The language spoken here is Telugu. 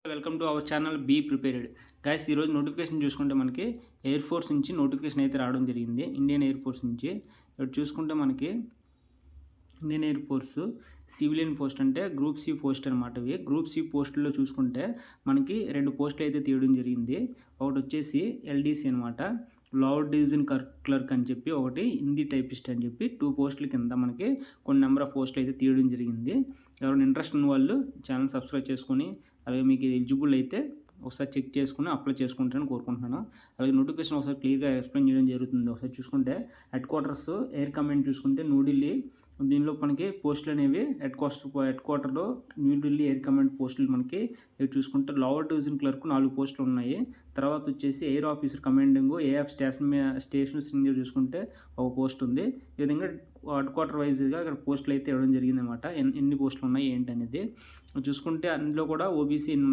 Welcome to our channel be prepared guys. ఈరోజు నోటిఫికేషన్ చూసుకుంటే మనకి ఎయిర్ ఫోర్స్ నుంచి నోటిఫికేషన్ అయితే రావడం జరిగింది. ఇండియన్ ఎయిర్ ఫోర్స్ నుంచి ఇక్కడ చూసుకుంటే మనకి Indian air force civilian post అంటే గ్రూప్ సి పోస్ట్ అనమాట. ఇవి గ్రూప్ సి పోస్టుల్లో చూసుకుంటే మనకి 2 పోస్టులు అయితే తీయడం జరిగింది. ఒకటి వచ్చేసి ఎల్డీసీ అనమాట, లోవర్ డివిజన్ క్లర్క్ అని చెప్పి, ఒకటి హిందీ టైపిస్ట్ అని చెప్పి 2 పోస్టుల కింద మనకి కొన్ని నెంబర్ ఆఫ్ పోస్టులు అయితే తీయడం జరిగింది. ఎవరైనా ఇంట్రెస్ట్ ఉన్న వాళ్ళు ఛానల్ సబ్స్క్రైబ్ చేసుకొని అలాగే మీకు ఎలిజిబుల్ అయితే ఒకసారి చెక్ చేసుకుని అప్లై చేసుకుంటారని కోరుకుంటున్నాను. అలాగే నోటిఫికేషన్ ఒకసారి క్లియర్గా ఎక్స్ప్లెయిన్ చేయడం జరుగుతుంది. ఒకసారి చూసుకుంటే హెడ్ క్వార్టర్స్ ఎయిర్ కమాండ్ చూసుకుంటే న్యూఢిల్లీ, దీనిలో మనకి పోస్టులు అనేవి హెడ్ క్వార్టర్లో న్యూఢిల్లీ ఎయిర్ కమాండ్ పోస్టులు మనకి చూసుకుంటే లోవర్ డివిజన్ క్లర్క్ 4 పోస్టులు ఉన్నాయి. తర్వాత వచ్చేసి air officer commanding AF station singer చూసుకుంటే ఒక పోస్ట్ ఉంది. ఈ విధంగా హెడ్ క్వార్టర్ వైజ్గా ఇక్కడ పోస్టులు అయితే ఇవ్వడం జరిగింది అనమాట. ఎన్ని పోస్టులు ఉన్నాయి ఏంటి అనేది చూసుకుంటే అందులో కూడా ఓబీసీ